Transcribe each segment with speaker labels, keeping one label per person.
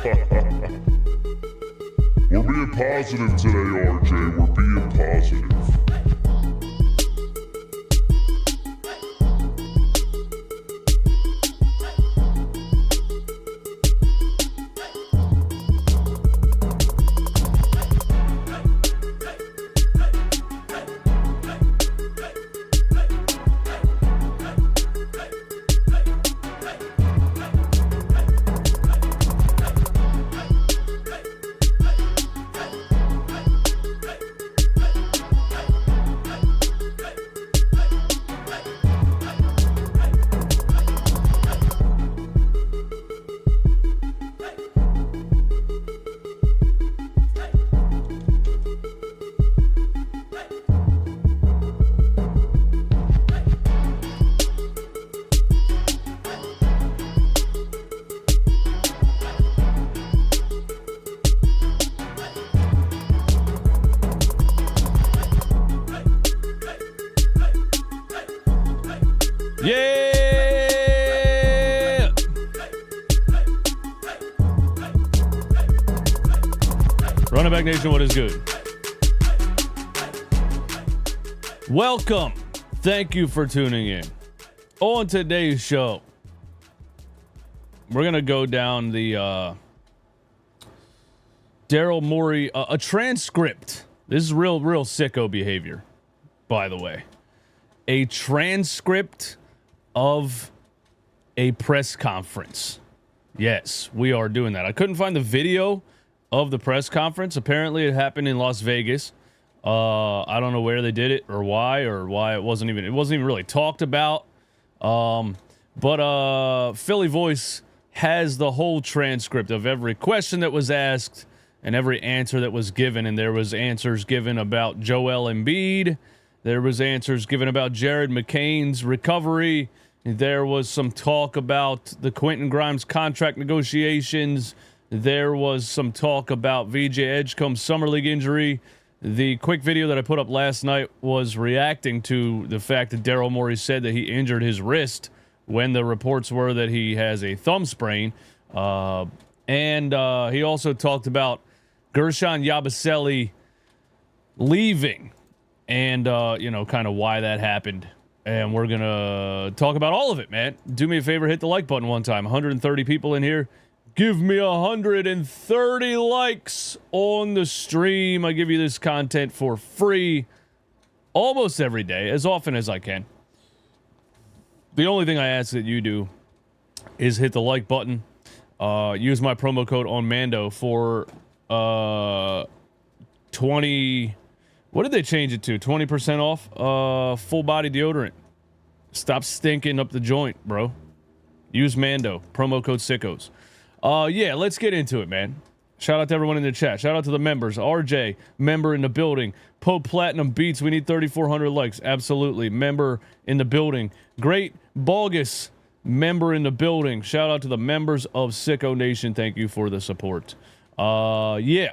Speaker 1: We're being positive today, RJ. We're being positive.
Speaker 2: Yeah! Running Back Nation, what is good? Welcome. Thank you for tuning in. On today's show, we're going to go down the Daryl Morey, a transcript. This is real sicko behavior, by the way. A transcript of a press conference. Yes, we are doing that. I couldn't find the video of the press conference. Apparently it happened in Las Vegas. I don't know where they did it or why it wasn't even really talked about. But Philly Voice has the whole transcript of every question that was asked and every answer that was given. And there was answers given about Joel Embiid. There was answers given about Jared McCain's recovery. There was some talk about the Quentin Grimes contract negotiations. There was some talk about VJ Edgecombe's Summer League injury. The quick video that I put up last night was reacting to the fact that Daryl Morey said that he injured his wrist when the reports were that he has a thumb sprain. And he also talked about Gershon Yabusele leaving and, kind of why that happened. And we're going to talk about all of it, man. Do me a favor, hit the like button one time. 130 people in here. Give me 130 likes on the stream. I give you this content for free almost every day, as often as I can. The only thing I ask that you do is hit the like button. Use my promo code on Mando for 20... What did they change it to? 20% off full body deodorant. Stop stinking up the joint, bro. Use Mando. Promo code SICKOS. Yeah, let's get into it, man. Shout out to everyone in the chat. Shout out to the members. RJ, member in the building. Pope Platinum Beats, we need 3,400 likes. Absolutely. Member in the building. Great Bogus, member in the building. Shout out to the members of Sicko Nation. Thank you for the support. Yeah.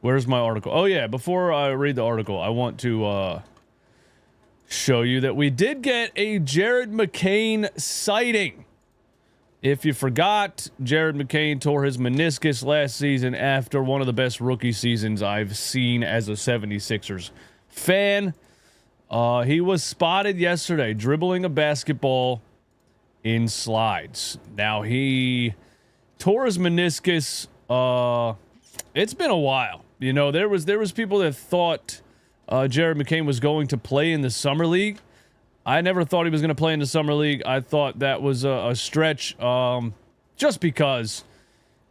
Speaker 2: Where's my article? Oh, yeah. Before I read the article, I want to show you that we did get a Jared McCain sighting. If you forgot, Jared McCain tore his meniscus last season after one of the best rookie seasons I've seen as a 76ers fan. He was spotted yesterday dribbling a basketball in slides. Now, he tore his meniscus. It's been a while. You know, there was people that thought Jared McCain was going to play in the Summer League. I never thought he was going to play in the Summer League. I thought that was a stretch just because,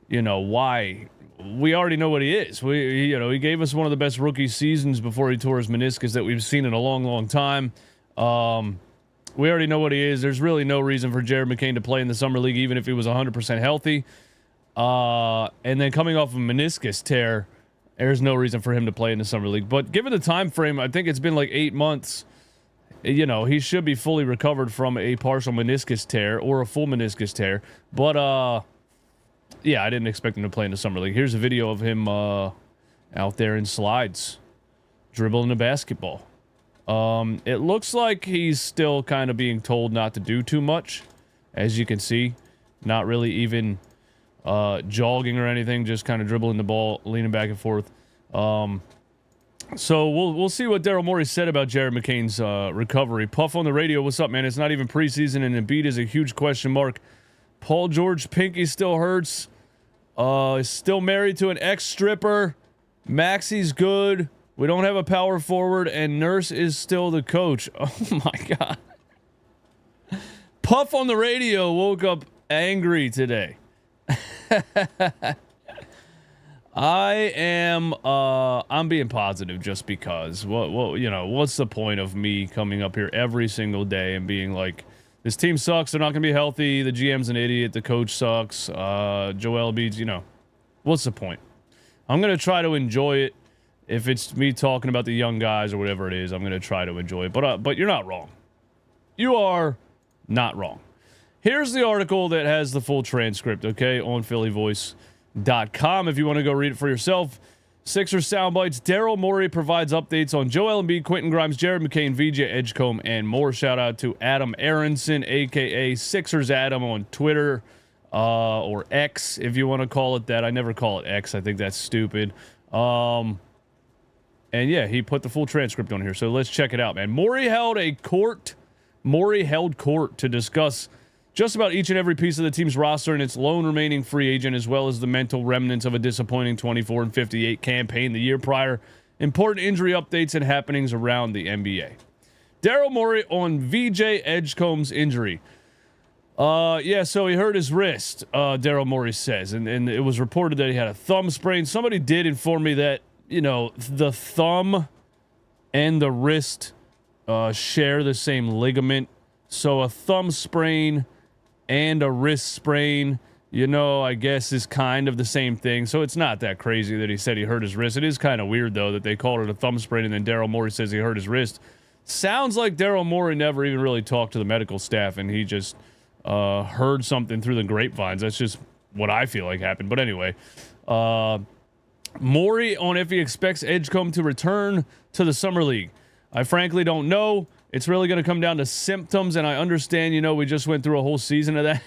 Speaker 2: why? We already know what he is. He gave us one of the best rookie seasons before he tore his meniscus that we've seen in a long, long time. We already know what he is. There's really no reason for Jared McCain to play in the Summer League, even if he was 100% healthy. And then coming off a meniscus tear, there's no reason for him to play in the Summer League. But given the time frame, I think it's been like 8 months. He should be fully recovered from a partial meniscus tear or a full meniscus tear. But, yeah, I didn't expect him to play in the Summer League. Here's a video of him out there in slides, dribbling a basketball. It looks like he's still kind of being told not to do too much. As you can see, not really even jogging or anything, just kind of dribbling the ball, leaning back and forth. So we'll see what Daryl Morey said about Jared McCain's recovery. Puff on the radio, what's up, man? It's not even preseason, and Embiid is a huge question mark. Paul George pinky still hurts. Is still married to an ex-stripper. Maxey's good. We don't have a power forward, and Nurse is still the coach. Oh my God. Puff on the radio woke up angry today. I'm being positive just because. What's the point of me coming up here every single day and being like, this team sucks, they're not going to be healthy, the GM's an idiot, the coach sucks, Joel Embiid, what's the point? I'm going to try to enjoy it. If it's me talking about the young guys or whatever it is, I'm going to try to enjoy it. But you're not wrong. You are not wrong. Here's the article that has the full transcript, okay, on PhillyVoice.com if you want to go read it for yourself. Sixers soundbites. Daryl Morey provides updates on Joel Embiid, Quentin Grimes, Jared McCain, VJ Edgecombe, and more. Shout out to Adam Aronson, a.k.a. Sixers Adam on Twitter, or X, if you want to call it that. I never call it X. I think that's stupid. And yeah, he put the full transcript on here, so let's check it out, man. Morey held court to discuss just about each and every piece of the team's roster and its lone remaining free agent, as well as the mental remnants of a disappointing 24-58 campaign the year prior, important injury updates, and happenings around the NBA. Daryl Morey on VJ Edgecombe's injury. So he hurt his wrist, Daryl Morey says, and it was reported that he had a thumb sprain. Somebody did inform me that, the thumb and the wrist share the same ligament. So a thumb sprain and a wrist sprain, I guess is kind of the same thing. So it's not that crazy that he said he hurt his wrist. It is kind of weird, though, that they called it a thumb sprain and then Daryl Morey says he hurt his wrist. Sounds like Daryl Morey never even really talked to the medical staff and he just heard something through the grapevines. That's just what I feel like happened. But anyway, Morey on if he expects Edgecombe to return to the Summer League. I frankly don't know. It's really going to come down to symptoms, and I understand, we just went through a whole season of that.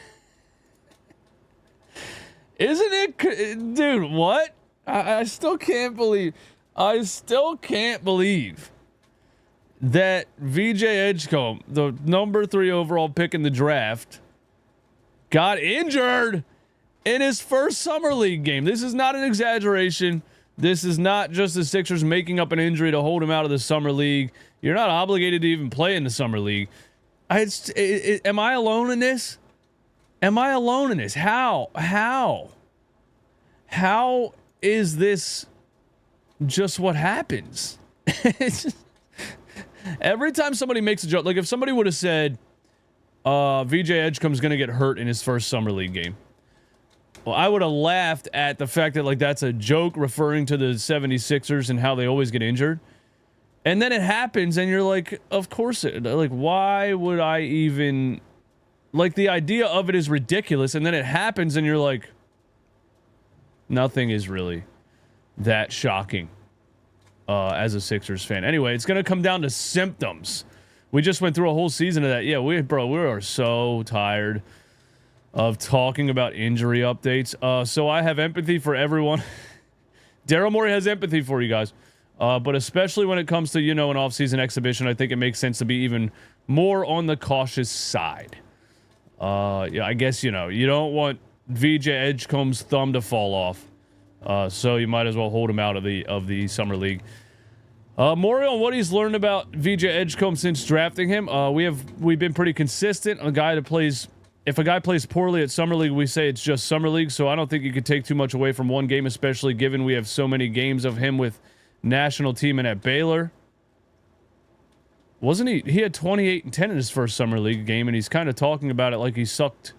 Speaker 2: Isn't it? Dude, what? I still can't believe that VJ Edgecombe, the number 3 overall pick in the draft, got injured in his first Summer League game. This is not an exaggeration. This is not just the Sixers making up an injury to hold him out of the Summer League. You're not obligated to even play in the Summer League. Am I alone in this? How is this just what happens? Every time somebody makes a joke, like if somebody would have said, VJ Edgecombe's going to get hurt in his first Summer League game, well, I would have laughed at the fact that, that's a joke referring to the 76ers and how they always get injured. And then it happens, and you're like, of course, why would I even... the idea of it is ridiculous, and then it happens, and you're like, nothing is really that shocking as a Sixers fan. Anyway, it's going to come down to symptoms. We just went through a whole season of that. Yeah, we are so tired of talking about injury updates. So I have empathy for everyone. Daryl Morey has empathy for you guys. But especially when it comes to, an offseason exhibition, I think it makes sense to be even more on the cautious side. I guess, you don't want VJ Edgecombe's thumb to fall off. So you might as well hold him out of the Summer League. Morey on what he's learned about VJ Edgecombe since drafting him. We've been pretty consistent. If a guy plays poorly at Summer League, we say it's just Summer League. So I don't think you could take too much away from one game, especially given we have so many games of him with national team and at Baylor. Wasn't he had 28 and 10 in his first Summer League game, and he's kind of talking about it like he sucked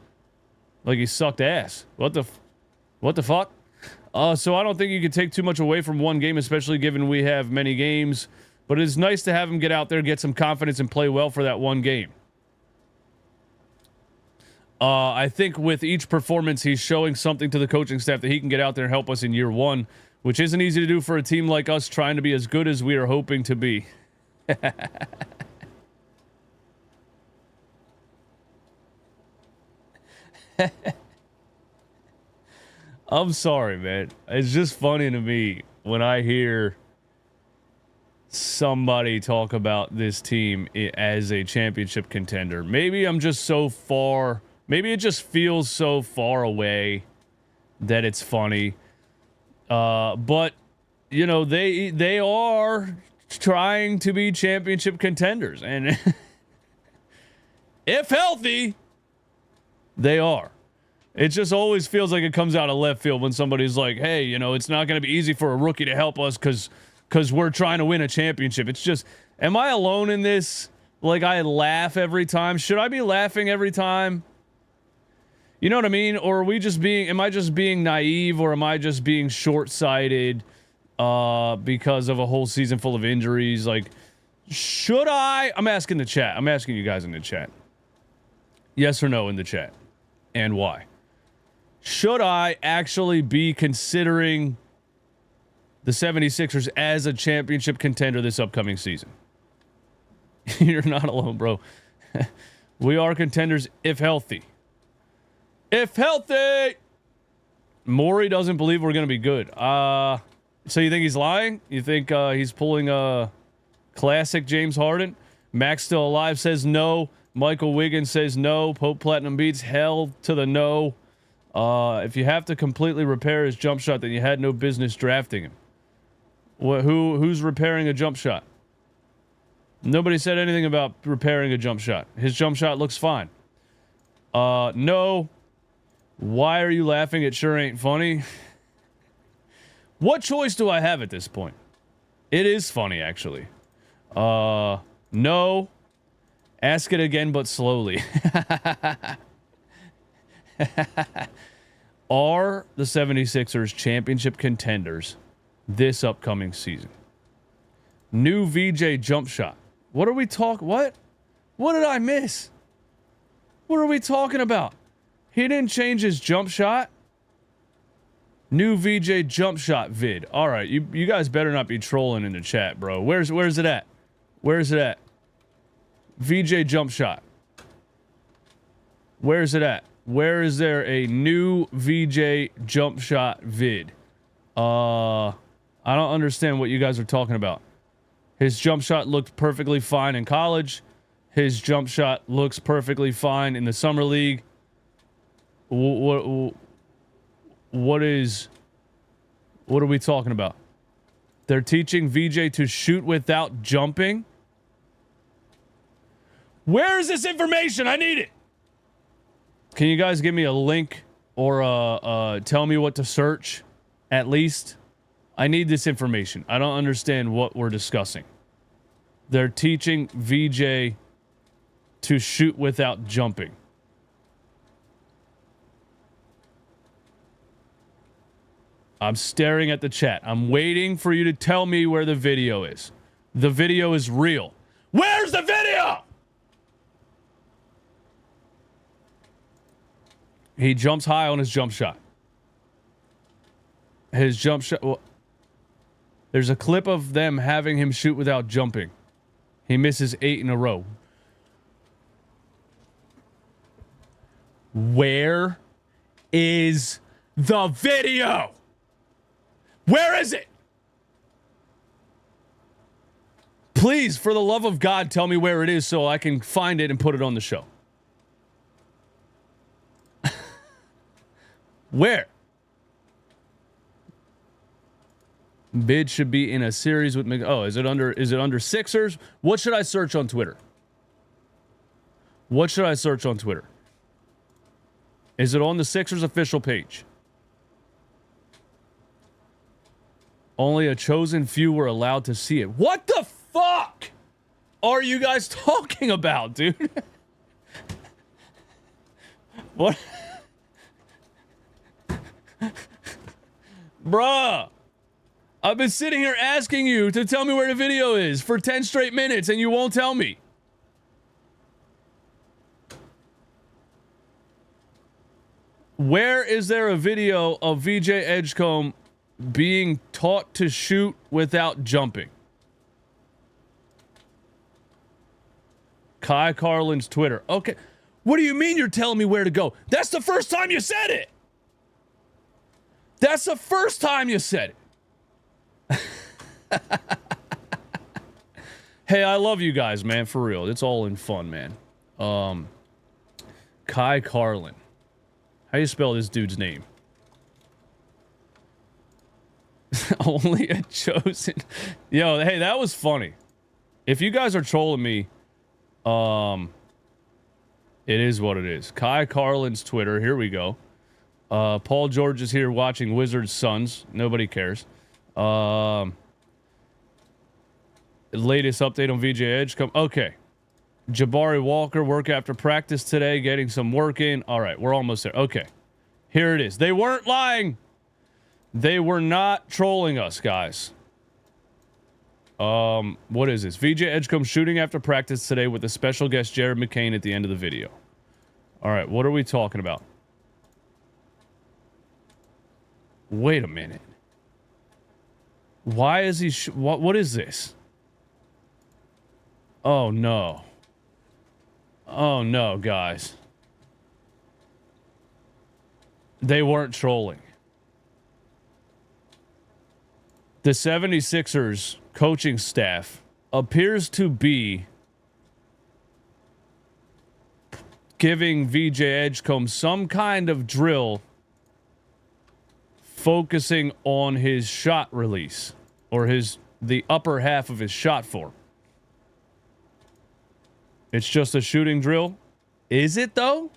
Speaker 2: ass. What the fuck? So I don't think you could take too much away from one game, especially given we have many games, but it's nice to have him get out there, get some confidence, and play well for that one game. I think with each performance, he's showing something to the coaching staff that he can get out there and help us in year one, which isn't easy to do for a team like us trying to be as good as we are hoping to be. I'm sorry, man. It's just funny to me when I hear somebody talk about this team as a championship contender. Maybe I'm just so far. Maybe it just feels so far away that it's funny. But you know, they are trying to be championship contenders, and if healthy, they are. It just always feels like it comes out of left field when somebody's like, hey, you know, it's not going to be easy for a rookie to help us because we're trying to win a championship. It's just, am I alone in this? Like, I laugh every time. Should I be laughing every time? You know what I mean? Or are we just being, am I just being naive, or am I just being short-sighted because of a whole season full of injuries? Like, should I? I'm asking the chat. I'm asking you guys in the chat. Yes or no in the chat. And why? Should I actually be considering the 76ers as a championship contender this upcoming season? You're not alone, bro. We are contenders if healthy. If healthy! Morey doesn't believe we're going to be good. So you think he's lying? You think he's pulling a classic James Harden? Max Still Alive says no. Michael Wiggins says no. Pope Platinum Beats hell to the no. If you have to completely repair his jump shot, then you had no business drafting him. Who's repairing a jump shot? Nobody said anything about repairing a jump shot. His jump shot looks fine. No. Why are you laughing? It sure ain't funny. What choice do I have at this point? It is funny, actually. No. Ask it again, but slowly. Are the 76ers championship contenders this upcoming season? New VJ jump shot. What are we talking? What? What did I miss? What are we talking about? He didn't change his jump shot. New VJ jump shot vid. All right, you guys better not be trolling in the chat, bro. Where's it at? Where's it at? VJ jump shot. Where's it at? Where is there a new VJ jump shot vid? I don't understand what you guys are talking about. His jump shot looked perfectly fine in college. His jump shot looks perfectly fine in the summer league. What are we talking about? They're teaching VJ to shoot without jumping? Where is this information? I need it. Can you guys give me a link or tell me what to search at least? I need this information. I don't understand what we're discussing. They're teaching VJ to shoot without jumping. I'm staring at the chat. I'm waiting for you to tell me where the video is. The video is real. Where's the video? He jumps high on his jump shot. His jump shot. Well, there's a clip of them having him shoot without jumping. He misses 8 in a row. Where is the video? Where is it? Please, for the love of God, tell me where it is so I can find it and put it on the show. Where? Bid should be in a series with Oh, is it under Sixers? What should I search on Twitter? What should I search on Twitter? Is it on the Sixers official page? Only a chosen few were allowed to see it. What the fuck are you guys talking about, dude? What? Bruh, I've been sitting here asking you to tell me where the video is for 10 straight minutes and you won't tell me. Where is there a video of VJ Edgecombe being taught to shoot without jumping? Kai Carlin's Twitter. Okay. What do you mean you're telling me where to go? That's the first time you said it. That's the first time you said it. Hey, I love you guys, man, for real. It's all in fun, man. Kai Carlin. How do you spell this dude's name? Only a chosen. Yo, hey, that was funny. If you guys are trolling me, it is what it is. Kai Carlin's Twitter. Here we go. Paul George is here watching Wizards Suns. Nobody cares. Latest update on VJ Edgecombe. Okay. Jabari Walker, work after practice today, getting some work in. All right, we're almost there. Okay. Here it is. They weren't lying. They were not trolling us, guys. What is this? VJ Edgecombe shooting after practice today with a special guest, Jared McCain, at the end of the video. All right, what are we talking about? Wait a minute. Why is he... what is this? Oh, no. Oh, no, guys. They weren't trolling. The 76ers coaching staff appears to be giving VJ Edgecombe some kind of drill focusing on his shot release or the upper half of his shot form. It's just a shooting drill. Is it, though?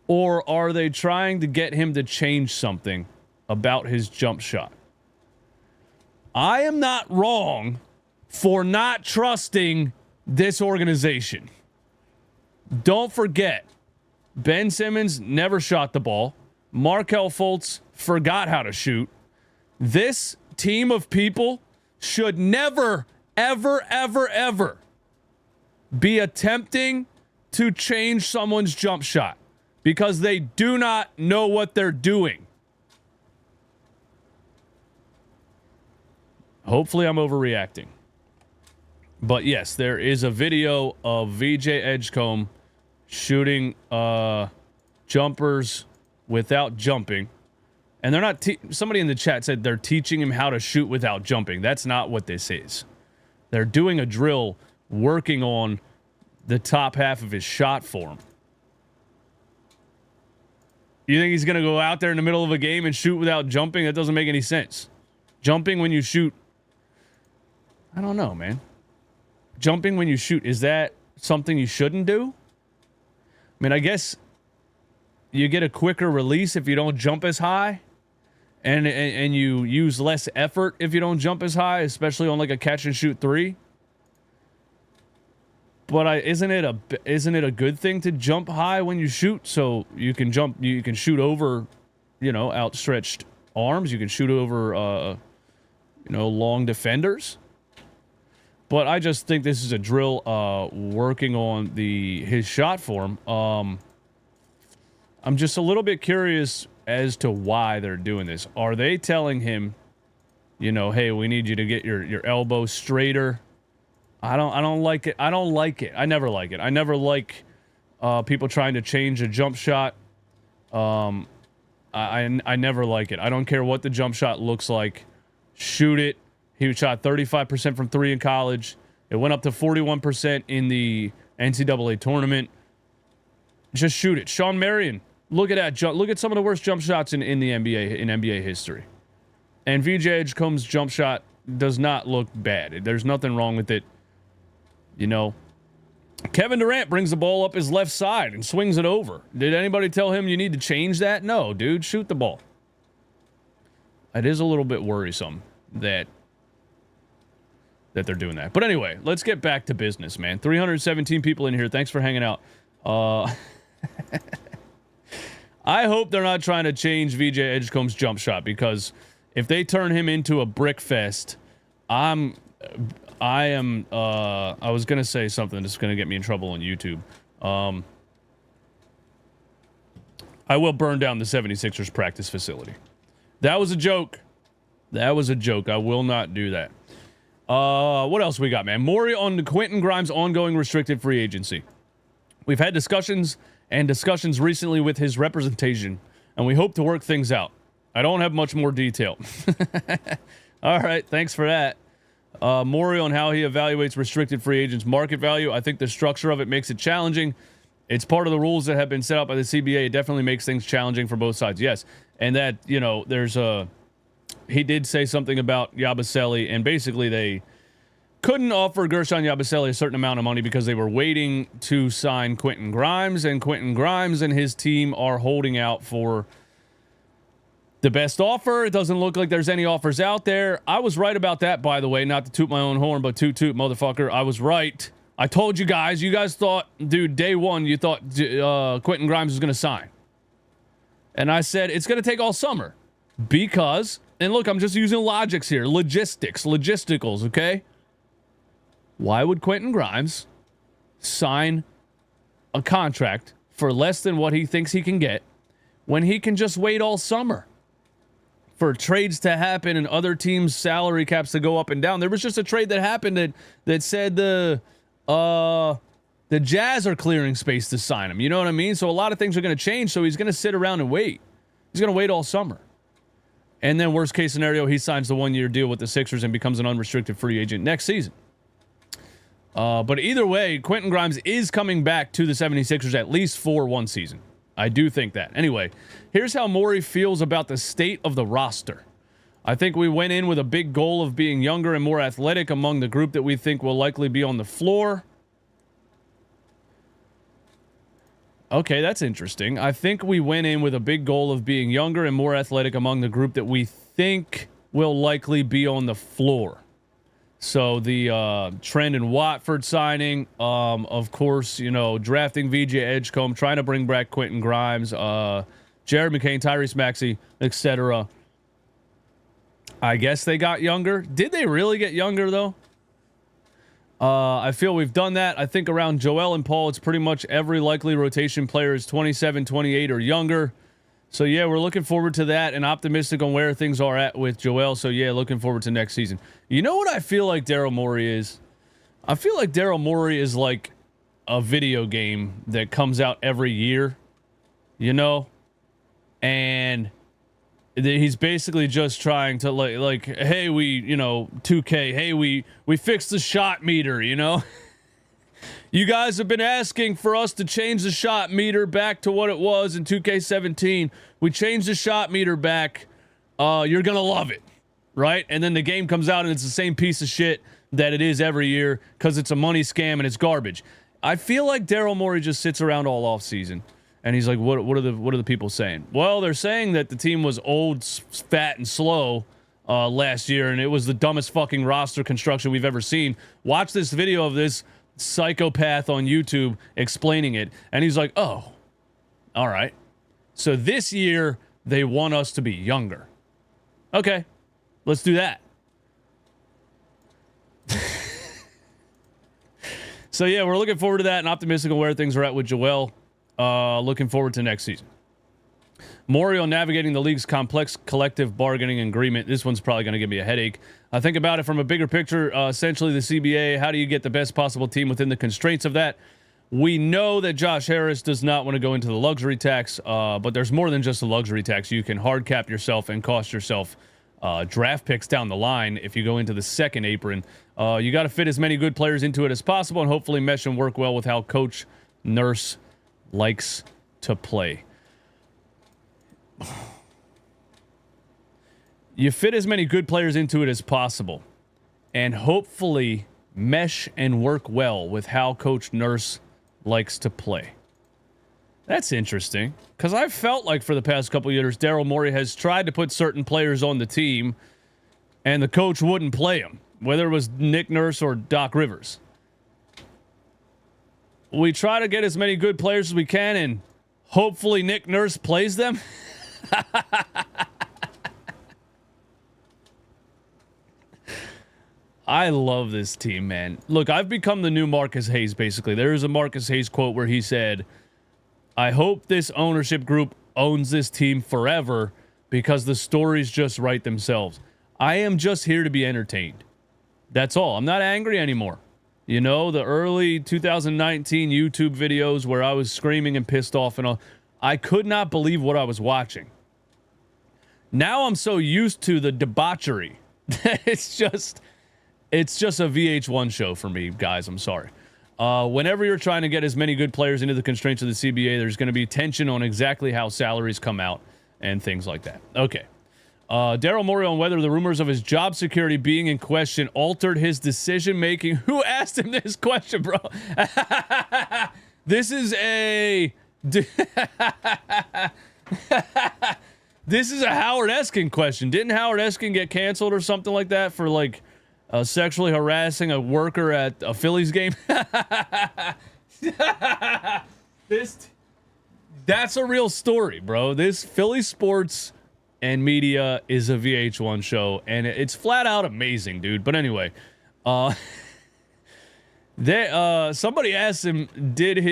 Speaker 2: Or are they trying to get him to change something about his jump shot? I am not wrong for not trusting this organization. Don't forget, Ben Simmons never shot the ball. Markelle Fultz forgot how to shoot. This team of people should never, ever, ever, ever be attempting to change someone's jump shot because they do not know what they're doing. Hopefully I'm overreacting. But yes, there is a video of VJ Edgecombe shooting jumpers without jumping. And they're not... somebody in the chat said they're teaching him how to shoot without jumping. That's not what this is. They're doing a drill working on the top half of his shot form. You think he's going to go out there in the middle of a game and shoot without jumping? That doesn't make any sense. Jumping when you shoot... I don't know, man. Jumping when you shoot, is that something you shouldn't do? I mean, I guess you get a quicker release if you don't jump as high. And you use less effort if you don't jump as high, especially on like a catch and shoot three. But isn't it a good thing to jump high when you shoot, so you can jump, you can shoot over, outstretched arms, you can shoot over long defenders. But I just think this is a drill working on his shot form. I'm just a little bit curious as to why they're doing this. Are they telling him, hey, we need you to get your elbow straighter? I don't like it. I don't like it. I never like it. I never like people trying to change a jump shot. I never like it. I don't care what the jump shot looks like. Shoot it. He shot 35% from three in college. It went up to 41% in the NCAA tournament. Just shoot it. Sean Marion, look at that. Look at some of the worst jump shots in the NBA, in NBA history. And VJ Edgecombe's jump shot does not look bad. There's nothing wrong with it. Kevin Durant brings the ball up his left side and swings it over. Did anybody tell him you need to change that? No, dude, shoot the ball. It is a little bit worrisome that they're doing that. But anyway, let's get back to business, man. 317 people in here. Thanks for hanging out. I hope they're not trying to change VJ Edgecombe's jump shot, because if they turn him into a brick fest, I was going to say something that's going to get me in trouble on YouTube. I will burn down the 76ers practice facility. That was a joke. That was a joke. I will not do that. What else we got, man? Morey on Quentin Grimes' ongoing restricted free agency. We've had discussions recently with his representation, and we hope to work things out. I don't have much more detail. All right, thanks for that. Morey on how he evaluates restricted free agents market value. I think the structure of it makes it challenging. It's part of the rules that have been set up by the CBA. It definitely makes things challenging for both sides. Yes, and that, you know, there's a... He did say something about Yabusele, and basically they couldn't offer Gershon Yabusele a certain amount of money because they were waiting to sign Quentin Grimes, and Quentin Grimes and his team are holding out for the best offer. It doesn't look like there's any offers out there. I was right about that, by the way. Not to toot my own horn, but toot, motherfucker. I was right. I told you guys. You guys thought, dude, day one, you thought Quentin Grimes was going to sign. And I said, it's going to take all summer. Because, and look, I'm just using logics here. Logisticals, okay? Why would Quentin Grimes sign a contract for less than what he thinks he can get when he can just wait all summer for trades to happen and other teams' salary caps to go up and down? There was just a trade that happened that said the Jazz are clearing space to sign him. You know what I mean? So a lot of things are going to change, so he's going to sit around and wait. He's going to wait all summer. And then worst case scenario, he signs the 1-year deal with the Sixers and becomes an unrestricted free agent next season. But either way, Quentin Grimes is coming back to the 76ers at least for one season. I do think that. Anyway, here's how Morey feels about the state of the roster. I think we went in with a big goal of being younger and more athletic among the group that we think will likely be on the floor. Okay, that's interesting. I think we went in with a big goal of being younger and more athletic among the group that we think will likely be on the floor. So the Trent and Watford signing, of course, you know, drafting VJ Edgecombe, trying to bring back Quentin Grimes, Jared McCain, Tyrese Maxey, etc. I guess they got younger. Did they really get younger, though? I feel we've done that. I think around Joel and Paul, it's pretty much every likely rotation player is 27, 28 or younger. So, yeah, we're looking forward to that and optimistic on where things are at with Joel. So, yeah, looking forward to next season. You know what I feel like Daryl Morey is? I feel like Daryl Morey is like a video game that comes out every year, you know? And he's basically just trying to, like hey, we, you know, 2K, hey, we fixed the shot meter, you know? You guys have been asking for us to change the shot meter back to what it was in 2K17. We changed the shot meter back. You're going to love it, right? And then the game comes out and it's the same piece of shit that it is every year because it's a money scam and it's garbage. I feel like Daryl Morey just sits around all off season and he's like, what are the people saying? Well, they're saying that the team was old, fat, and slow last year, and it was the dumbest fucking roster construction we've ever seen. Watch this video of this psychopath on YouTube explaining it, and he's like, oh, all right. So this year, they want us to be younger. Okay, let's do that. So, yeah, we're looking forward to that and optimistic on where things are at with Joel. Looking forward to next season. Morey on navigating the league's complex collective bargaining agreement. This one's probably going to give me a headache. I think about it from a bigger picture. Essentially, the CBA, how do you get the best possible team within the constraints of that? We know that Josh Harris does not want to go into the luxury tax, but there's more than just a luxury tax. You can hard cap yourself and cost yourself draft picks down the line if you go into the second apron. You got to fit as many good players into it as possible and hopefully mesh and work well with how Coach Nurse likes to play. You fit as many good players into it as possible and hopefully mesh and work well with how Coach Nurse likes to play. That's interesting because I've felt like for the past couple of years, Daryl Morey has tried to put certain players on the team and the coach wouldn't play them, whether it was Nick Nurse or Doc Rivers. We try to get as many good players as we can and hopefully Nick Nurse plays them. I love this team, man. Look, I've become the new Marcus Hayes, basically. There is a Marcus Hayes quote where he said, I hope this ownership group owns this team forever because the stories just write themselves. I am just here to be entertained. That's all. I'm not angry anymore. You know, the early 2019 YouTube videos where I was screaming and pissed off and all, I could not believe what I was watching. Now I'm so used to the debauchery. it's just a VH1 show for me, guys. I'm sorry. Whenever you're trying to get as many good players into the constraints of the CBA, there's going to be tension on exactly how salaries come out and things like that. Okay. Daryl Morey on whether the rumors of his job security being in question altered his decision making. Who asked him this question, bro? This is a this is a Howard Eskin question. Didn't Howard Eskin get canceled or something like that for like sexually harassing a worker at a Phillies game? That's a real story, bro. This Philly sports and media is a VH1 show, and it's flat out amazing, dude. But anyway, somebody asked him, did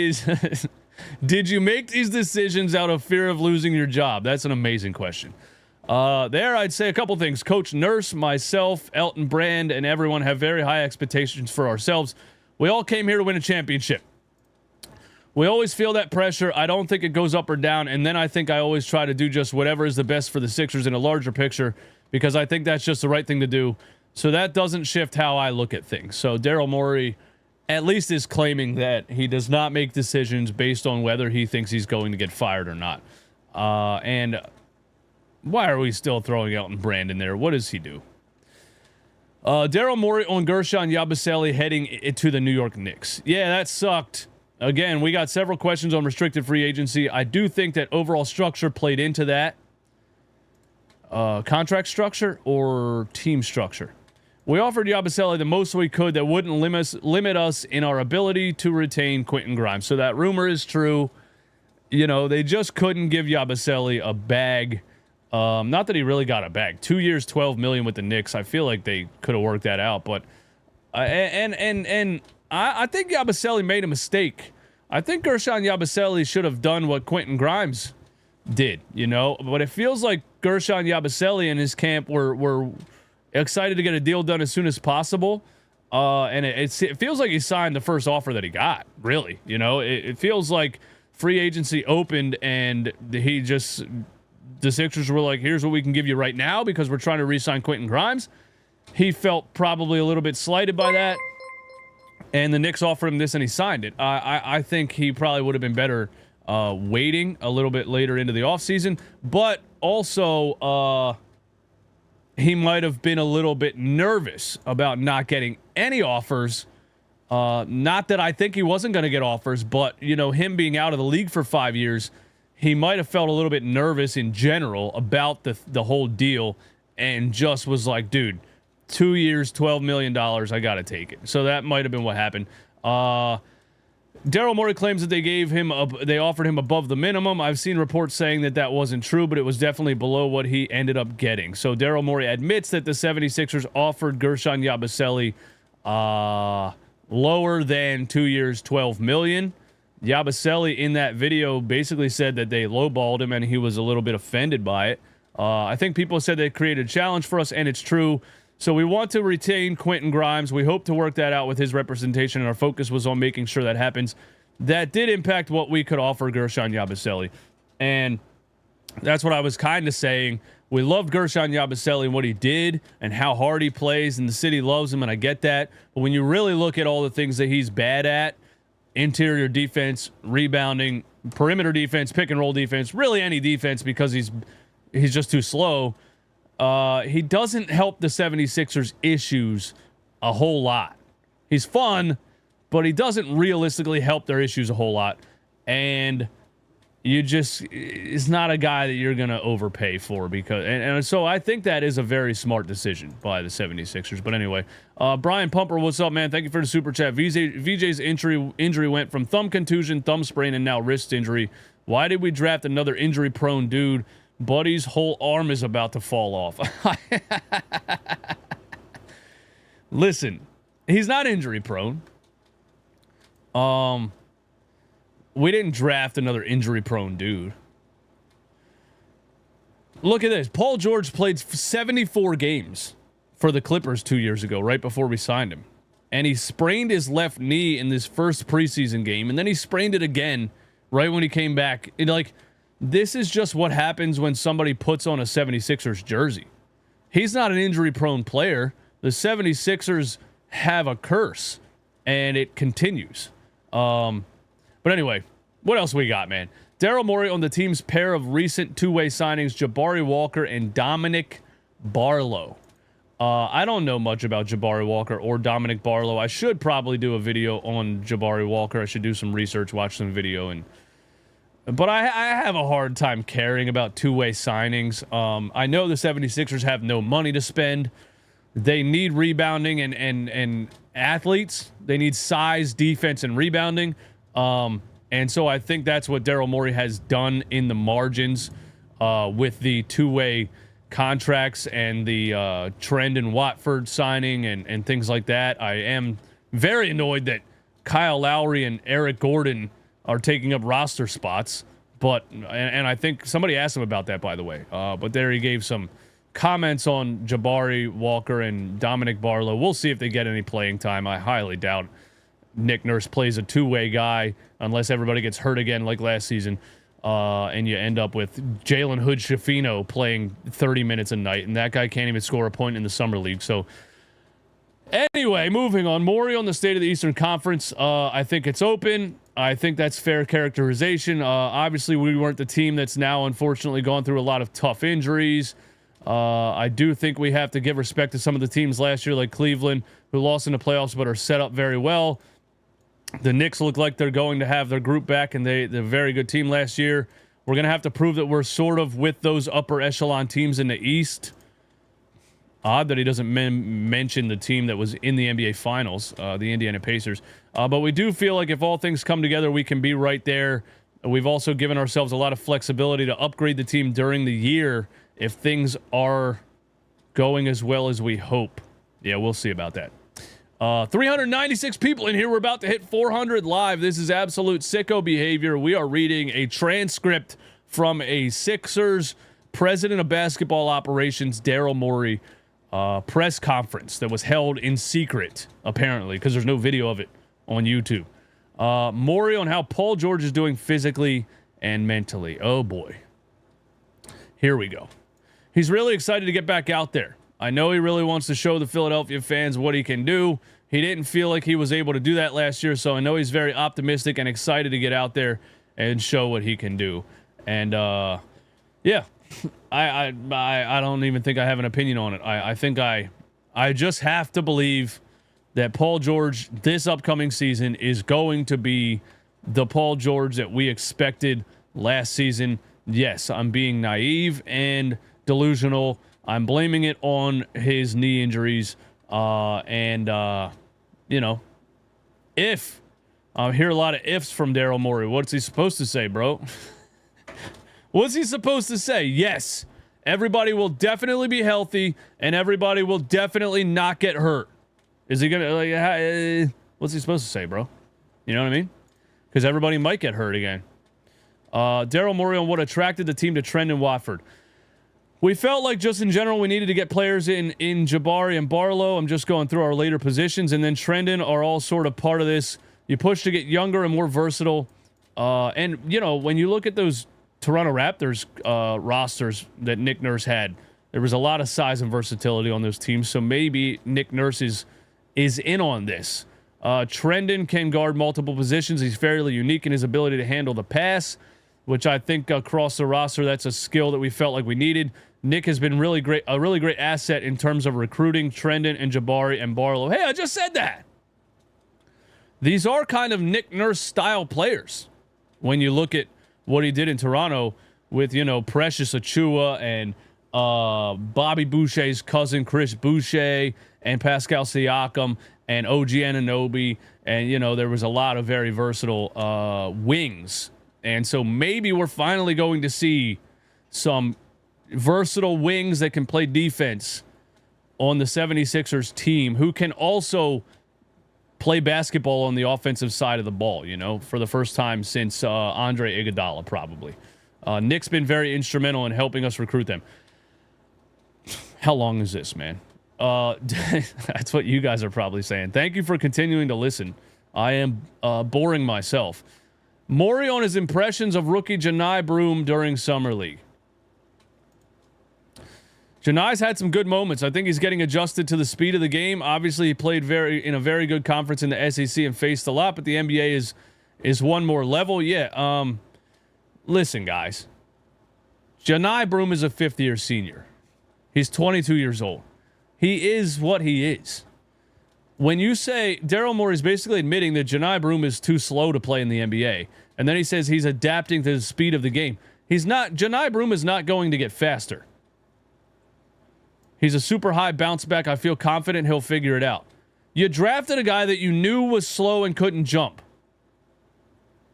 Speaker 2: you make these decisions out of fear of losing your job? That's an amazing question. There, I'd say a couple things. Coach Nurse, myself, Elton Brand, and everyone have very high expectations for ourselves. We all came here to win a championship. We always feel that pressure. I don't think it goes up or down, and then I think I always try to do just whatever is the best for the Sixers in a larger picture, because I think that's just the right thing to do. So that doesn't shift how I look at things. So Daryl Morey at least is claiming that he does not make decisions based on whether he thinks he's going to get fired or not. And why are we still throwing Elton Brand in there? What does he do? Daryl Morey on Gershon Yabusele heading to the New York Knicks. Yeah, that sucked. Again, we got several questions on restricted free agency. I do think that overall structure played into that. Contract structure or team structure? We offered Yabusele the most we could that wouldn't limit us in our ability to retain Quentin Grimes. So that rumor is true. You know, they just couldn't give Yabusele a bag. Not that he really got a bag. 2 years, $12 million with the Knicks. I feel like they could have worked that out. But I think Yabusele made a mistake. I think Gershon Yabusele should have done what Quentin Grimes did, you know. But it feels like Gershon Yabusele and his camp were excited to get a deal done as soon as possible. And it feels like he signed the first offer that he got, really. You know, it feels like free agency opened and the Sixers were like, here's what we can give you right now because we're trying to re-sign Quentin Grimes. He felt probably a little bit slighted by that. And the Knicks offered him this and he signed it. I think he probably would have been better waiting a little bit later into the offseason. But also, he might have been a little bit nervous about not getting any offers. Not that I think he wasn't going to get offers, but, you know, him being out of the league for 5 years, he might have felt a little bit nervous in general about the whole deal and just was like, dude, 2 years, $12 million, I got to take it. So that might have been what happened. Daryl Morey claims that they offered him above the minimum. I've seen reports saying that wasn't true, but it was definitely below what he ended up getting. So Daryl Morey admits that the 76ers offered Gershon Yabusele lower than 2 years, $12 million. Yabusele in that video basically said that they lowballed him and he was a little bit offended by it. I think people said they created a challenge for us, and it's true. So we want to retain Quentin Grimes. We hope to work that out with his representation, and our focus was on making sure that happens. That did impact what we could offer Gershon Yabusele. And that's what I was kind of saying. We loved Gershon Yabusele and what he did and how hard he plays, and the city loves him, and I get that. But when you really look at all the things that he's bad at, interior defense, rebounding, perimeter defense, pick and roll defense, really any defense, because he's just too slow. He doesn't help the 76ers issues a whole lot. He's fun, but he doesn't realistically help their issues a whole lot. And it's not a guy that you're going to overpay for because, and so I think that is a very smart decision by the 76ers. But anyway, Brian Pumper, what's up, man? Thank you for the super chat. VJ's injury went from thumb contusion, thumb sprain, and now wrist injury. Why did we draft another injury prone dude? Buddy's whole arm is about to fall off. Listen, he's not injury prone. We didn't draft another injury prone dude. Look at this. Paul George played 74 games for the Clippers 2 years ago, right before we signed him. And he sprained his left knee in this first preseason game, and then he sprained it again right when he came back. this is just what happens when somebody puts on a 76ers jersey. He's not an injury-prone player. The 76ers have a curse, and it continues. But anyway, what else we got, man? Daryl Morey on the team's pair of recent two-way signings, Jabari Walker and Dominic Barlow. I don't know much about Jabari Walker or Dominic Barlow. I should probably do a video on Jabari Walker. I should do some research, watch some video, but I have a hard time caring about two-way signings. I know the 76ers have no money to spend. They need rebounding and athletes. They need size, defense, and rebounding. And so I think that's what Daryl Morey has done in the margins with the two-way contracts and the Trend and Watford signing and things like that. I am very annoyed that Kyle Lowry and Eric Gordon are taking up roster spots, but and I think somebody asked him about that, by the way. But there he gave some comments on Jabari Walker and Dominic Barlow. We'll see if they get any playing time. I highly doubt Nick Nurse plays a two-way guy unless everybody gets hurt again like last season, and you end up with Jalen Hood-Schifino playing 30 minutes a night, and that guy can't even score a point in the summer league. So anyway, moving on. Morey on the state of the Eastern Conference. I think it's open. I think that's fair characterization. Obviously, we weren't the team that's now unfortunately gone through a lot of tough injuries. I do think we have to give respect to some of the teams last year, like Cleveland, who lost in the playoffs but are set up very well. The Knicks look like they're going to have their group back, and they're a very good team last year. We're going to have to prove that we're sort of with those upper echelon teams in the East. Odd that he doesn't mention the team that was in the NBA Finals, the Indiana Pacers. But we do feel like if all things come together, we can be right there. We've also given ourselves a lot of flexibility to upgrade the team during the year if things are going as well as we hope. Yeah, we'll see about that. 396 people in here. We're about to hit 400 live. This is absolute sicko behavior. We are reading a transcript from a Sixers president of basketball operations, Daryl Morey, press conference that was held in secret, apparently, because there's no video of it on YouTube. Morey on how Paul George is doing physically and mentally. Oh, boy. Here we go. He's really excited to get back out there. I know he really wants to show the Philadelphia fans what he can do. He didn't feel like he was able to do that last year, so I know he's very optimistic and excited to get out there and show what he can do. And, yeah, I don't even think I have an opinion on it. I think I just have to believe that Paul George this upcoming season is going to be the Paul George that we expected last season. Yes, I'm being naive and delusional. I'm blaming it on his knee injuries. You know, if I hear a lot of ifs from Daryl Morey. What's he supposed to say, bro? What's he supposed to say? Yes, everybody will definitely be healthy and everybody will definitely not get hurt. Is he gonna what's he supposed to say, bro? You know what I mean? Because everybody might get hurt again. Daryl Morey on what attracted the team to Trend and Watford. We felt like just in general we needed to get players in Jabari and Barlow. I'm just going through our later positions, and then Trendon are all sort of part of this. You push to get younger and more versatile. And, you know, when you look at those Toronto Raptors rosters that Nick Nurse had, there was a lot of size and versatility on those teams, so maybe Nick Nurse is in on this. Trendon can guard multiple positions. He's fairly unique in his ability to handle the pass, which I think across the roster, that's a skill that we felt like we needed. Nick has been a really great asset in terms of recruiting Trendon and Jabari and Barlow. Hey, I just said that. These are kind of Nick Nurse style players. When you look at what he did in Toronto with, you know, Precious Achua and Bobby Boucher's cousin Chris Boucher and Pascal Siakam and OG Anunoby, and, you know, there was a lot of very versatile wings. And so maybe we're finally going to see some versatile wings that can play defense on the 76ers team who can also play basketball on the offensive side of the ball, you know, for the first time since Andre Iguodala, probably. Nick's been very instrumental in helping us recruit them. How long is this, man? That's what you guys are probably saying. Thank you for continuing to listen. I am boring myself. Morey on his impressions of rookie Janai Broom during Summer League. Janai's had some good moments. I think he's getting adjusted to the speed of the game. Obviously, he played in a very good conference in the SEC and faced a lot, but the NBA is one more level. Yeah. Listen, guys. Janai Broom is a fifth-year senior. He's 22 years old. He is what he is. When you say Daryl Morey is basically admitting that Janai Broom is too slow to play in the NBA, and then he says he's adapting to the speed of the game. He's not. Janai Broom is not going to get faster. He's a super high bounce back. I feel confident he'll figure it out. You drafted a guy that you knew was slow and couldn't jump.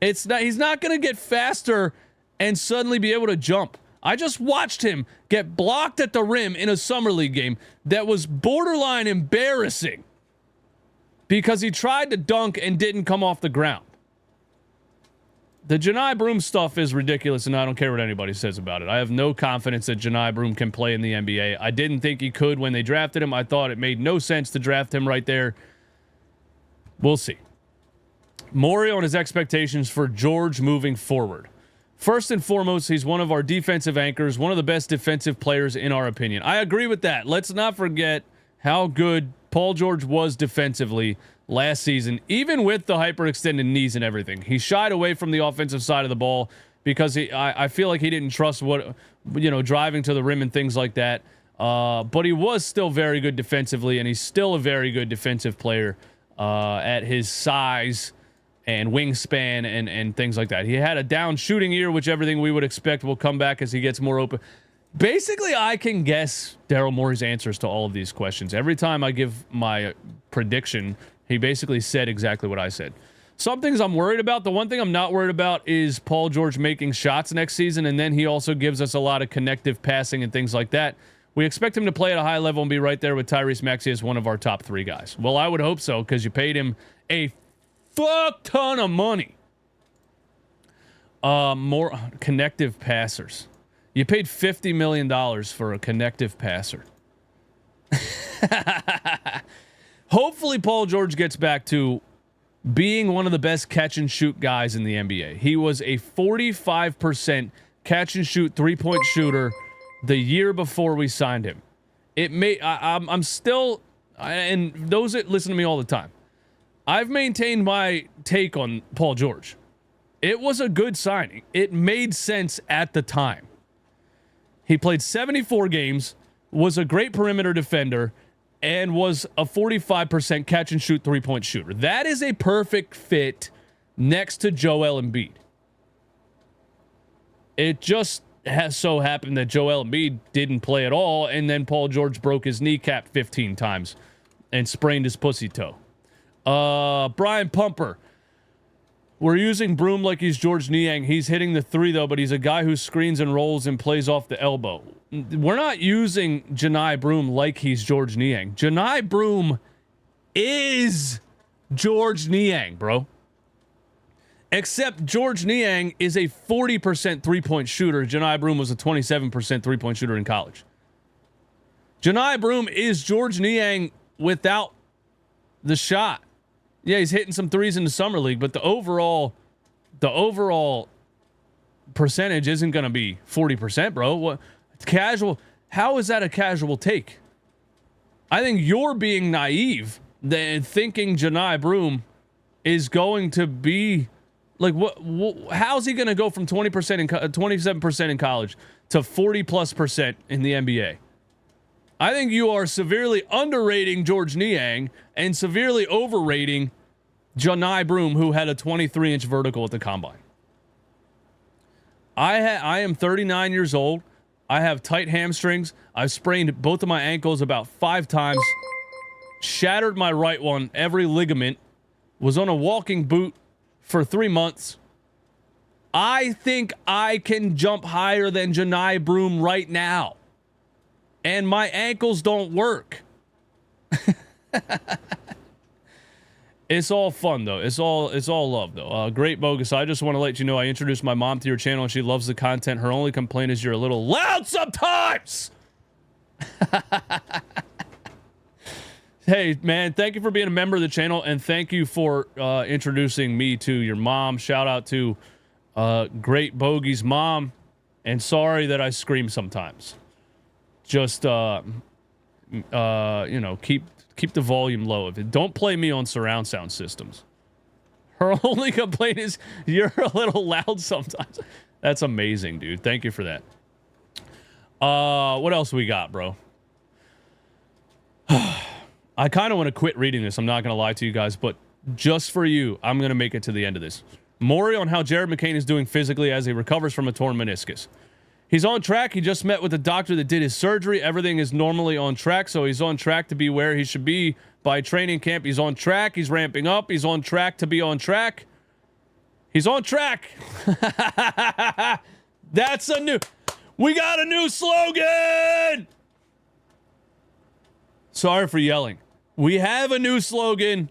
Speaker 2: He's not going to get faster and suddenly be able to jump. I just watched him get blocked at the rim in a Summer League game that was borderline embarrassing because he tried to dunk and didn't come off the ground. The Janai Broom stuff is ridiculous, and I don't care what anybody says about it. I have no confidence that Janai Broom can play in the NBA. I didn't think he could when they drafted him. I thought it made no sense to draft him right there. We'll see. Morey on his expectations for George moving forward. First and foremost, he's one of our defensive anchors, one of the best defensive players in our opinion. I agree with that. Let's not forget how good Paul George was defensively last season, even with the hyperextended knees and everything. He shied away from the offensive side of the ball because I feel like he didn't trust driving to the rim and things like that. But he was still very good defensively, and he's still a very good defensive player at his size and wingspan and things like that. He had a down shooting year, which everything we would expect will come back as he gets more open. Basically, I can guess Daryl Morey's answers to all of these questions. Every time I give my prediction, he basically said exactly what I said. Some things I'm worried about. The one thing I'm not worried about is Paul George making shots next season, and then he also gives us a lot of connective passing and things like that. We expect him to play at a high level and be right there with Tyrese Maxey as one of our top 3 guys. Well, I would hope so, because you paid him a fuck ton of money. More connective passers. You paid $50 million for a connective passer. Hopefully Paul George gets back to being one of the best catch and shoot guys in the NBA. He was a 45% catch and shoot 3-point shooter the year before we signed him. I'm still, and those that listen to me all the time, I've maintained my take on Paul George. It was a good signing. It made sense at the time. He played 74 games, was a great perimeter defender, and was a 45% catch and shoot 3-point shooter. That is a perfect fit next to Joel Embiid. It just has so happened that Joel Embiid didn't play at all, and then Paul George broke his kneecap 15 times and sprained his pussy toe. Brian Pumper. We're using Broom like he's George Niang. He's hitting the 3, though, but he's a guy who screens and rolls and plays off the elbow. We're not using Janai Broom like he's George Niang. Janai Broom is George Niang, bro. Except George Niang is a 40% 3-point shooter. Janai Broom was a 27% 3-point shooter in college. Janai Broom is George Niang without the shot. Yeah, he's hitting some 3s in the Summer League, but the overall percentage isn't going to be 40%, bro. What casual? How is that a casual take? I think you're being naive than thinking Janai Broom is going to be like what how's he going to go from 20% in 27% in college to 40+% in the NBA? I think you are severely underrating George Niang and severely overrating Janai Broom, who had a 23-inch vertical at the combine. I am 39 years old. I have tight hamstrings. I've sprained both of my ankles about 5 times. Shattered my right one, every ligament. Was on a walking boot for 3 months. I think I can jump higher than Janai Broom right now. And my ankles don't work. It's all fun though. It's all love though. Great bogus. I just want to let you know I introduced my mom to your channel and she loves the content. Her only complaint is you're a little loud sometimes. Hey, man, thank you for being a member of the channel, and thank you for introducing me to your mom. Shout out to Great Bogey's mom, and sorry that I scream sometimes. Just, you know, keep the volume low of it. Don't play me on surround sound systems. Her only complaint is you're a little loud sometimes. That's amazing, dude. Thank you for that. What else we got, bro? I kind of want to quit reading this. I'm not going to lie to you guys, but just for you, I'm going to make it to the end of this. Morey on how Jared McCain is doing physically as he recovers from a torn meniscus. He's on track. He just met with the doctor that did his surgery. Everything is normally on track, so he's on track to be where he should be by training camp. He's on track. He's ramping up. He's on track to be on track. He's on track. That's a new... We got a new slogan! Sorry for yelling. We have a new slogan.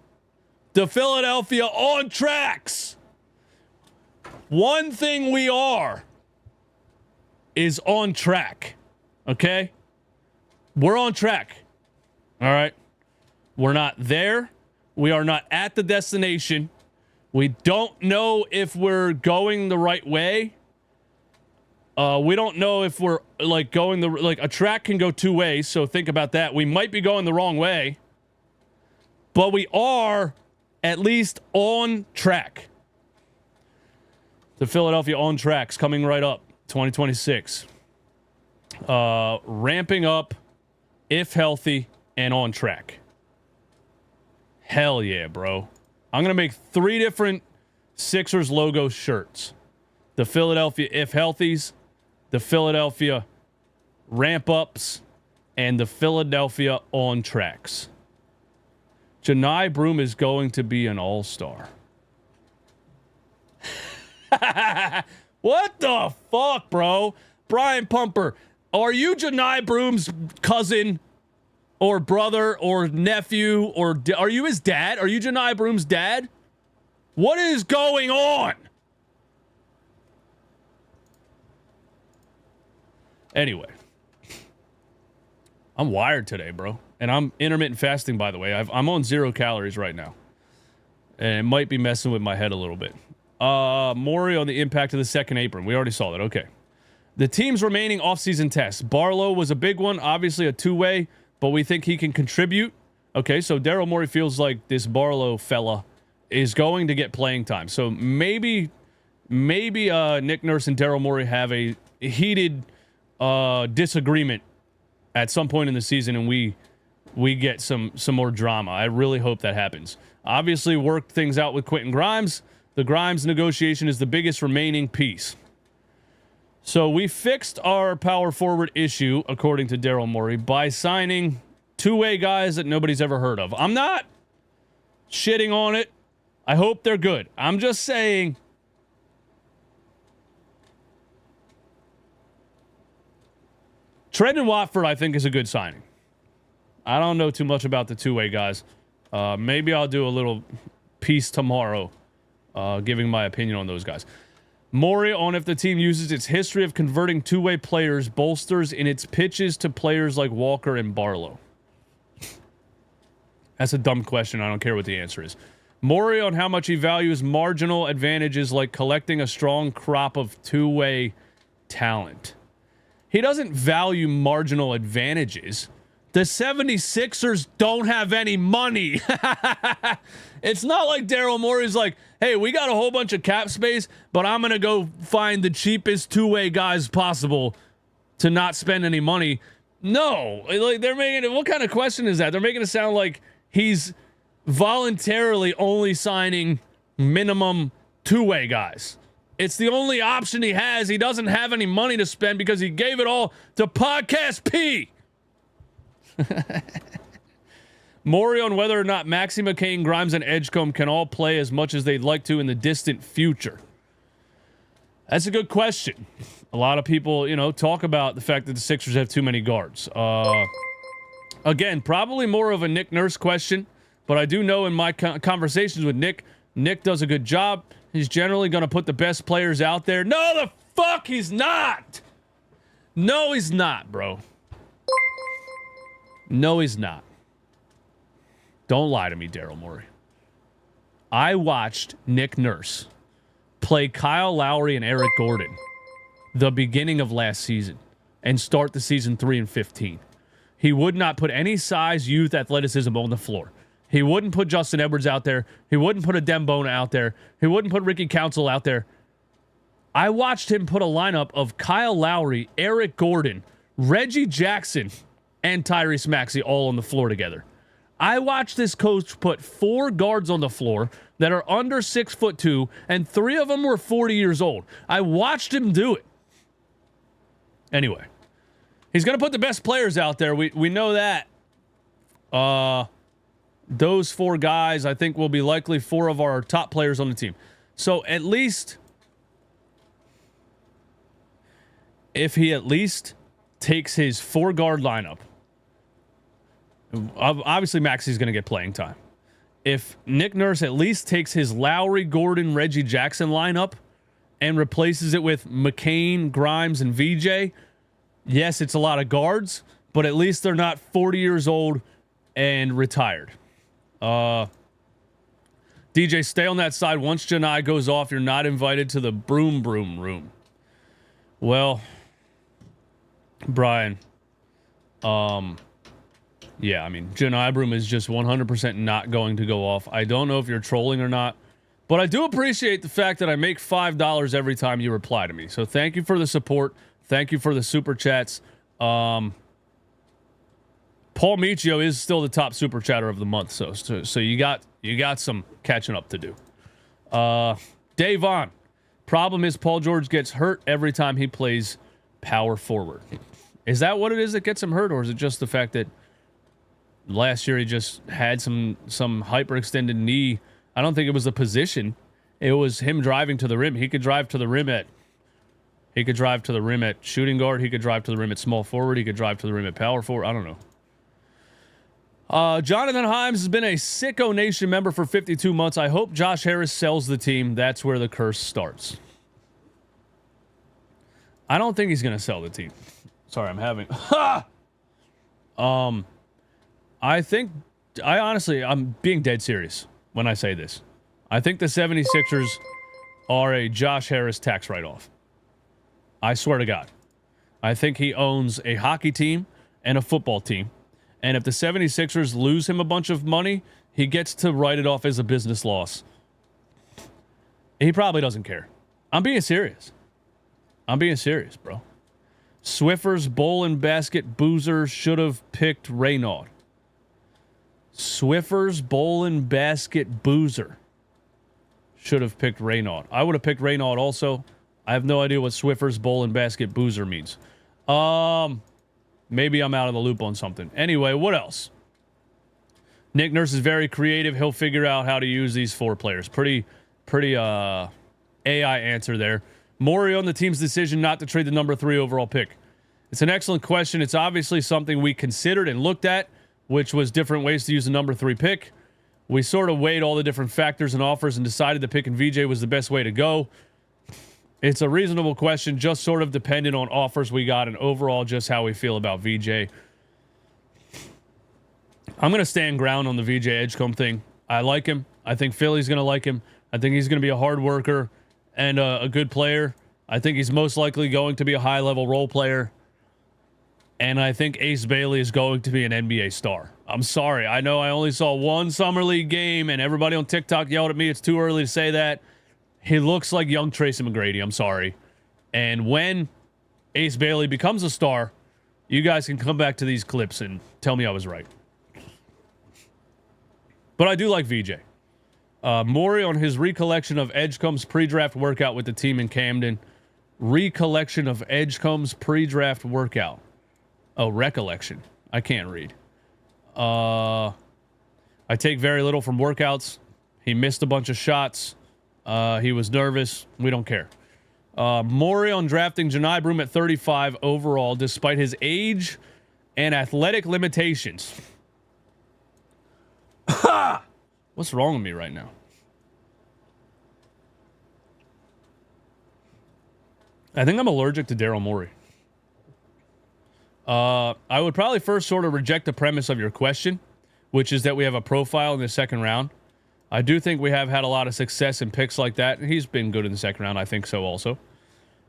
Speaker 2: The Philadelphia on tracks. One thing we are is on track. Okay? We're on track. All right? We're not there. We are not at the destination. We don't know if we're going the right way. We don't know if we're like going a track can go two ways, so think about that. We might be going the wrong way, but we are at least on track. The Philadelphia on tracks coming right up, 2026. Ramping up, if healthy, and on track. Hell yeah, bro. I'm gonna make 3 different Sixers logo shirts. The Philadelphia if healthies, the Philadelphia ramp-ups, and the Philadelphia on tracks. Janai Broom is going to be an all-star. What the fuck, bro? Brian Pumper, are you Janai Broom's cousin or brother or nephew, or are you his dad? Are you Janai Broom's dad? What is going on? Anyway, I'm wired today, bro. And I'm intermittent fasting, by the way. I'm on 0 calories right now. And it might be messing with my head a little bit. Morey on the impact of the second apron. We already saw that. Okay. The team's remaining offseason tests. Barlow was a big one. Obviously a two-way, but we think he can contribute. Okay, so Daryl Morey feels like this Barlow fella is going to get playing time. So maybe Nick Nurse and Daryl Morey have a heated disagreement at some point in the season, and we get some more drama. I really hope that happens. Obviously, work things out with Quentin Grimes. The Grimes negotiation is the biggest remaining piece. So we fixed our power forward issue, according to Daryl Morey, by signing two-way guys that nobody's ever heard of. I'm not shitting on it. I hope they're good. I'm just saying... Trendon Watford, I think, is a good signing. I don't know too much about the two-way guys. Maybe I'll do a little piece tomorrow giving my opinion on those guys. Morey on if the team uses its history of converting two-way players bolsters in its pitches to players like Walker and Barlow. That's a dumb question. I don't care what the answer is. Morey on how much he values marginal advantages like collecting a strong crop of two-way talent. He doesn't value marginal advantages. The 76ers don't have any money. It's not like Daryl Morey's like, hey, we got a whole bunch of cap space, but I'm going to go find the cheapest two-way guys possible to not spend any money. No. Like, they're making it, what kind of question is that? They're making it sound like he's voluntarily only signing minimum two-way guys. It's the only option he has. He doesn't have any money to spend because he gave it all to Podcast P. Morey on whether or not Maxey, McCain, Grimes, and Edgecombe can all play as much as they'd like to in the distant future. That's a good question. A lot of people, you know, talk about the fact that the Sixers have too many guards. Again, probably more of a Nick Nurse question, but I do know in my conversations with Nick does a good job. He's generally going to put the best players out there. No, the fuck he's not. No, he's not, bro. No, he's not. Don't lie to me, Daryl Morey. I watched Nick Nurse play Kyle Lowry and Eric Gordon the beginning of last season and start the season 3-15. He would not put any size, youth, athleticism on the floor. He wouldn't put Justin Edwards out there. He wouldn't put a Dembona out there. He wouldn't put Ricky Council out there. I watched him put a lineup of Kyle Lowry, Eric Gordon, Reggie Jackson, and Tyrese Maxey all on the floor together. I watched this coach put 4 guards on the floor that are under 6'2", and 3 of them were 40 years old. I watched him do it. Anyway, he's going to put the best players out there. We know that. Those 4 guys, I think, will be likely 4 of our top players on the team. So at least, if he at least takes his 4-guard lineup, obviously Maxey's going to get playing time. If Nick Nurse at least takes his Lowry, Gordon, Reggie Jackson lineup and replaces it with McCain, Grimes, and VJ, yes, it's a lot of guards, but at least they're not 40 years old and retired. DJ, stay on that side. Once Janai goes off, you're not invited to the broom room. Well, Brian, yeah, I mean, Janai Broom is just 100% not going to go off. I don't know if you're trolling or not, but I do appreciate the fact that I make $5 every time you reply to me. So thank you for the support. Thank you for the super chats. Paul Michio is still the top super chatter of the month, so you got some catching up to do. Dave on. Problem is Paul George gets hurt every time he plays power forward. Is that what it is that gets him hurt, or is it just the fact that last year he just had some hyperextended knee? I don't think it was the position. It was him driving to the rim. He could drive to the rim at shooting guard. He could drive to the rim at small forward. He could drive to the rim at power forward. I don't know. Jonathan Himes has been a Sicko Nation member for 52 months. I hope Josh Harris sells the team. That's where the curse starts. I don't think he's going to sell the team. Sorry, I'm having... I'm being dead serious when I say this. I think the 76ers are a Josh Harris tax write-off. I swear to God. I think he owns a hockey team and a football team. And if the 76ers lose him a bunch of money, he gets to write it off as a business loss. He probably doesn't care. I'm being serious. Bro. Swiffer's bowl and basket boozer should have picked Reynaud. Swiffer's bowl and basket boozer should have picked Reynaud. I would have picked Reynaud also. I have no idea what Swiffer's bowl and basket boozer means. Maybe I'm out of the loop on something. Anyway, what else? Nick Nurse is very creative. He'll figure out how to use these 4 players. Pretty AI answer there. Morey on the team's decision not to trade the number 3 overall pick. It's an excellent question. It's obviously something we considered and looked at, which was different ways to use the number 3 pick. We sort of weighed all the different factors and offers and decided that picking VJ was the best way to go. It's a reasonable question, just sort of dependent on offers we got and overall just how we feel about VJ. I'm going to stand ground on the VJ Edgecombe thing. I like him. I think Philly's going to like him. I think he's going to be a hard worker and a good player. I think he's most likely going to be a high-level role player. And I think Ace Bailey is going to be an NBA star. I'm sorry. I know I only saw one Summer League game, and everybody on TikTok yelled at me. It's too early to say that. He looks like young Tracy McGrady. I'm sorry. And when Ace Bailey becomes a star, you guys can come back to these clips and tell me I was right. But I do like VJ. Morey on his recollection of Edgecombe's pre-draft workout with the team in Camden. Recollection of Edgecombe's pre-draft workout. Oh, recollection. I can't read. I take very little from workouts. He missed a bunch of shots. He was nervous. We don't care. Morey on drafting Janai Broom at 35 overall, despite his age and athletic limitations. What's wrong with me right now? I think I'm allergic to Daryl Morey. I would probably first sort of reject the premise of your question, which is that we have a profile in the second round. I do think we have had a lot of success in picks like that. He's been good in the second round. I think so also.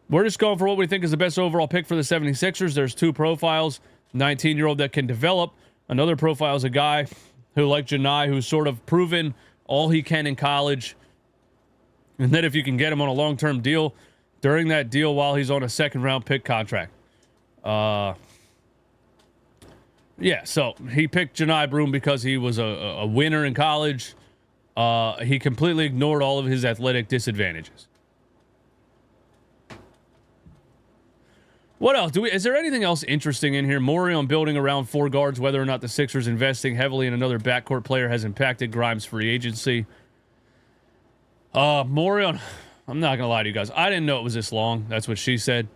Speaker 2: We're just going for what we think is the best overall pick for the 76ers. There's two profiles. 19-year-old that can develop. Another profile is a guy who, like Janai, who's sort of proven all he can in college. And then if you can get him on a long-term deal, during that deal while he's on a second-round pick contract. Yeah, so he picked Janai Broom because he was a winner in college. He completely ignored all of his athletic disadvantages. What else? Is there anything else interesting in here? Morey on building around four guards, whether or not the Sixers investing heavily in another backcourt player has impacted Grimes' free agency. Morey on... I'm not going to lie to you guys. I didn't know it was this long. That's what she said.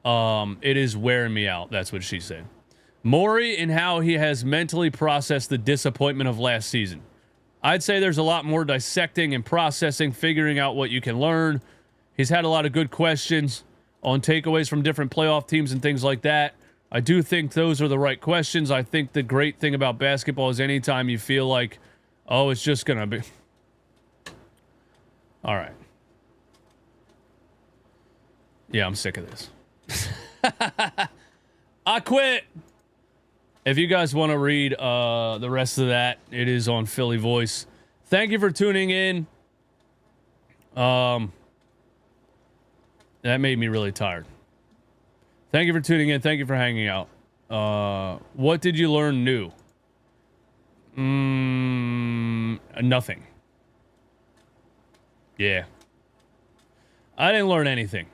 Speaker 2: It is wearing me out. That's what she said. Morey and how he has mentally processed the disappointment of last season. I'd say there's a lot more dissecting and processing, figuring out what you can learn. He's had a lot of good questions on takeaways from different playoff teams and things like that. I do think those are the right questions. I think the great thing about basketball is anytime you feel like, oh, it's just going to be... All right. Yeah, I'm sick of this. I quit. If you guys want to read the rest of that, it is on Philly Voice. Thank you for tuning in. That made me really tired. Thank you for tuning in. Thank you for hanging out. What did you learn new? Nothing. Yeah. I didn't learn anything.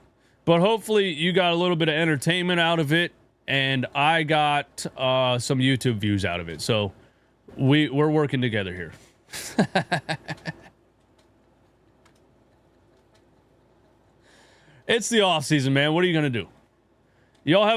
Speaker 2: But hopefully you got a little bit of entertainment out of it. And I got some YouTube views out of it. So we're working together here. It's the off season, man. What are you going to do? Y'all have